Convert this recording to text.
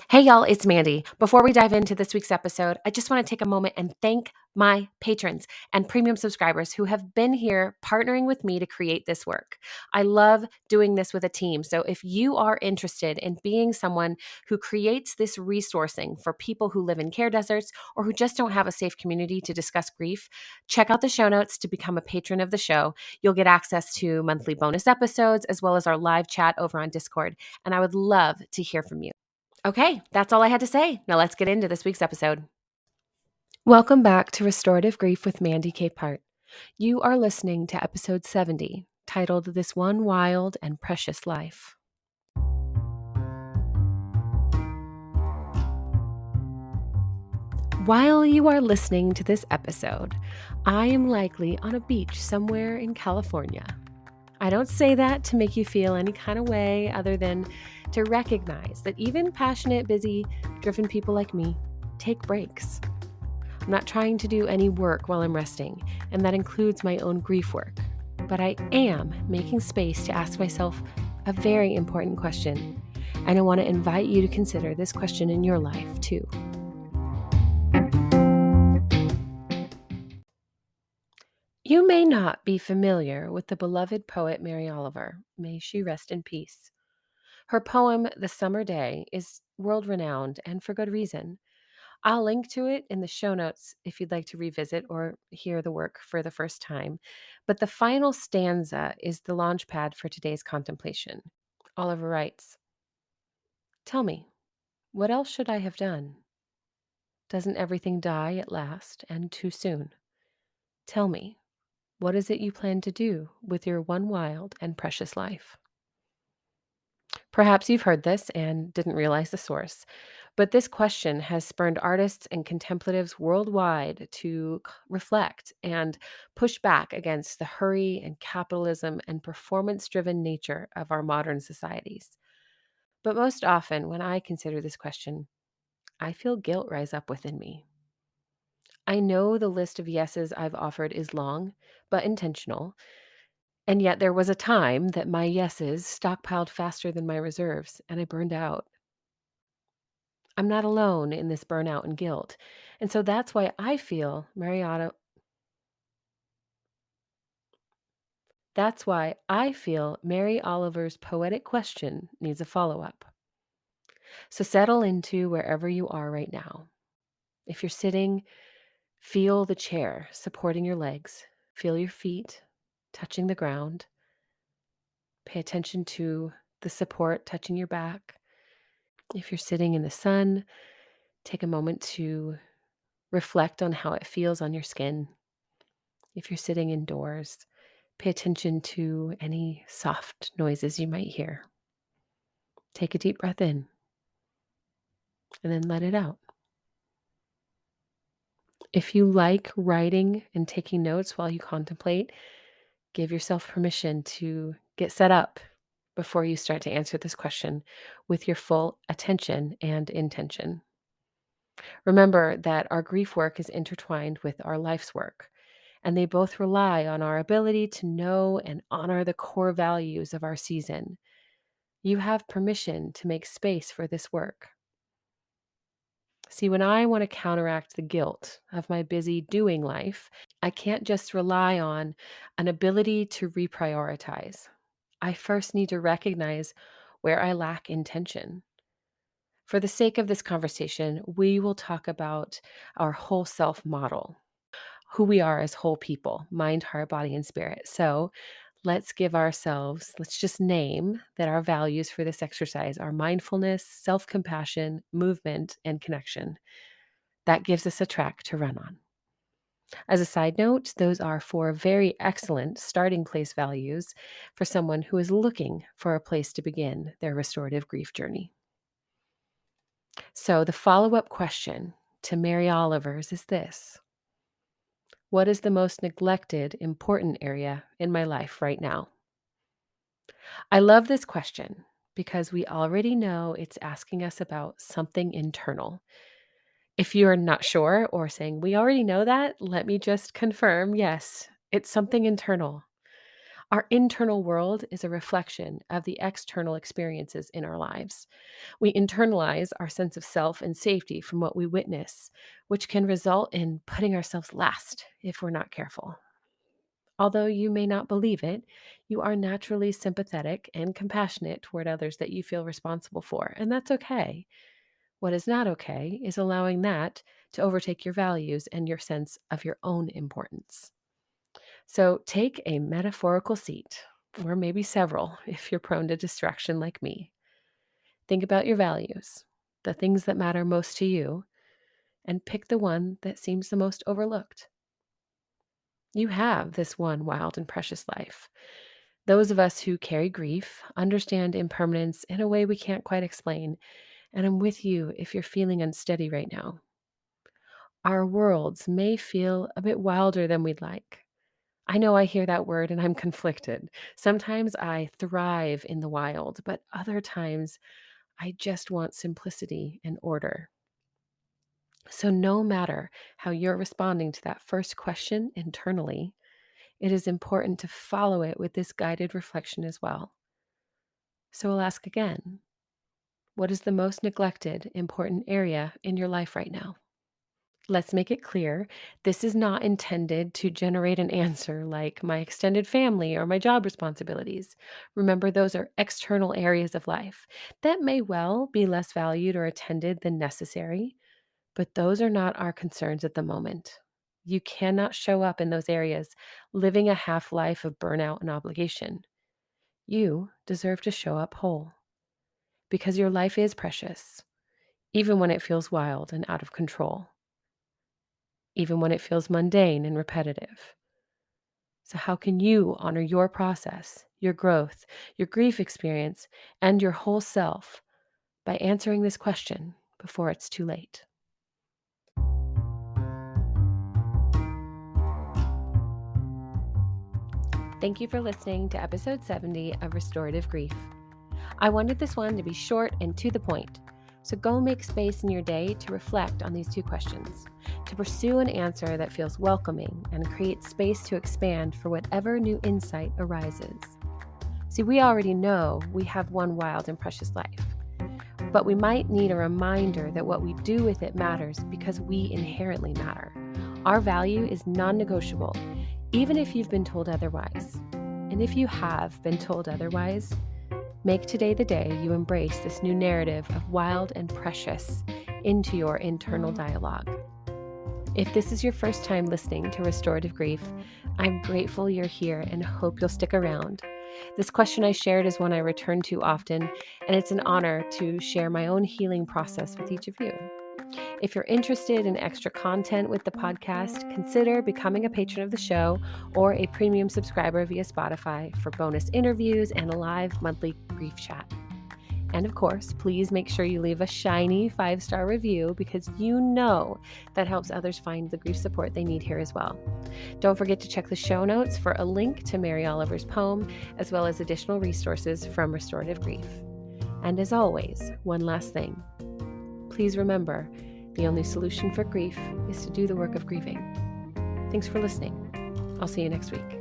Hey, y'all, it's Mandy. Before we dive into this week's episode, I just want to take a moment and thank my patrons and premium subscribers who have been here partnering with me to create this work. I love doing this with a team. So if you are interested in being someone who creates this resourcing for people who live in care deserts or who just don't have a safe community to discuss grief, check out the show notes to become a patron of the show. You'll get access to monthly bonus episodes as well as our live chat over on Discord. And I would love to hear from you. Okay, that's all I had to say. Now let's get into this week's episode. Welcome back to Restorative Grief with Mandy Capehart. You are listening to episode 70, titled This One Wild and Precious Life. While you are listening to this episode, I am likely on a beach somewhere in California. I don't say that to make you feel any kind of way other than to recognize that even passionate, busy, driven people like me take breaks. I'm not trying to do any work while I'm resting, and that includes my own grief work. But I am making space to ask myself a very important question, and I want to invite you to consider this question in your life too. You may not be familiar with the beloved poet Mary Oliver. May she rest in peace. Her poem, The Summer Day, is world-renowned and for good reason. I'll link to it in the show notes if you'd like to revisit or hear the work for the first time. But the final stanza is the launchpad for today's contemplation. Oliver writes, "Tell me, what else should I have done? Doesn't everything die at last and too soon? Tell me, what is it you plan to do with your one wild and precious life?" Perhaps you've heard this and didn't realize the source, but this question has spurred artists and contemplatives worldwide to reflect and push back against the hurry and capitalism and performance driven nature of our modern societies. But most often, when I consider this question, I feel guilt rise up within me. I know the list of yeses I've offered is long, but intentional. And yet there was a time that my yeses stockpiled faster than my reserves, and I burned out. I'm not alone in this burnout and guilt. And so that's why I feel Mary Oliver's poetic question needs a follow-up. So settle into wherever you are right now. If you're sitting, feel the chair supporting your legs. Feel your feet touching the ground. Pay attention to the support touching your back. If you're sitting in the sun, take a moment to reflect on how it feels on your skin. If you're sitting indoors, pay attention to any soft noises you might hear. Take a deep breath in and then let it out. If you like writing and taking notes while you contemplate, give yourself permission to get set up before you start to answer this question with your full attention and intention. Remember that our grief work is intertwined with our life's work, and they both rely on our ability to know and honor the core values of our season. You have permission to make space for this work. See, when I want to counteract the guilt of my busy doing life, I can't just rely on an ability to reprioritize. I first need to recognize where I lack intention. For the sake of this conversation, we will talk about our whole self model, who we are as whole people, mind, heart, body, and spirit. So let's just name that our values for this exercise are mindfulness, self compassion, movement, and connection. That gives us a track to run on. As a side note, those are four very excellent starting place values for someone who is looking for a place to begin their restorative grief journey. So, the follow up question to Mary Oliver's is this: what is the most neglected, important area in my life right now? I love this question because we already know it's asking us about something internal. If you're not sure or saying, we already know that, let me just confirm yes, it's something internal. Our internal world is a reflection of the external experiences in our lives. We internalize our sense of self and safety from what we witness, which can result in putting ourselves last if we're not careful. Although you may not believe it, you are naturally sympathetic and compassionate toward others that you feel responsible for, and that's okay. What is not okay is allowing that to overtake your values and your sense of your own importance. So take a metaphorical seat, or maybe several if you're prone to distraction like me. Think about your values, the things that matter most to you, and pick the one that seems the most overlooked. You have this one wild and precious life. Those of us who carry grief understand impermanence in a way we can't quite explain, and I'm with you if you're feeling unsteady right now. Our worlds may feel a bit wilder than we'd like. I know I hear that word and I'm conflicted. Sometimes I thrive in the wild, but other times I just want simplicity and order. So, no matter how you're responding to that first question internally, it is important to follow it with this guided reflection as well. So, I'll ask again, what is the most neglected, important area in your life right now? Let's make it clear this is not intended to generate an answer like my extended family or my job responsibilities. Remember, those are external areas of life that may well be less valued or attended than necessary, but those are not our concerns at the moment. You cannot show up in those areas living a half life of burnout and obligation. You deserve to show up whole because your life is precious, even when it feels wild and out of control, even when it feels mundane and repetitive. So, how can you honor your process, your growth, your grief experience, and your whole self by answering this question before it's too late? Thank you for listening to episode 70 of Restorative Grief. I wanted this one to be short and to the point, so go make space in your day to reflect on these two questions, to pursue an answer that feels welcoming and creates space to expand for whatever new insight arises. See, we already know we have one wild and precious life, but we might need a reminder that what we do with it matters because we inherently matter. Our value is non-negotiable, even if you've been told otherwise. And if you have been told otherwise, make today the day you embrace this new narrative of wild and precious into your internal dialogue. If this is your first time listening to Restorative Grief, I'm grateful you're here and hope you'll stick around. This question I shared is one I return to often, and it's an honor to share my own healing process with each of you. If you're interested in extra content with the podcast, consider becoming a patron of the show or a premium subscriber via Spotify for bonus interviews and a live monthly grief chat. And of course, please make sure you leave a shiny 5-star review because you know that helps others find the grief support they need here as well. Don't forget to check the show notes for a link to Mary Oliver's poem, as well as additional resources from Restorative Grief. And as always, one last thing. Please remember, the only solution for grief is to do the work of grieving. Thanks for listening. I'll see you next week.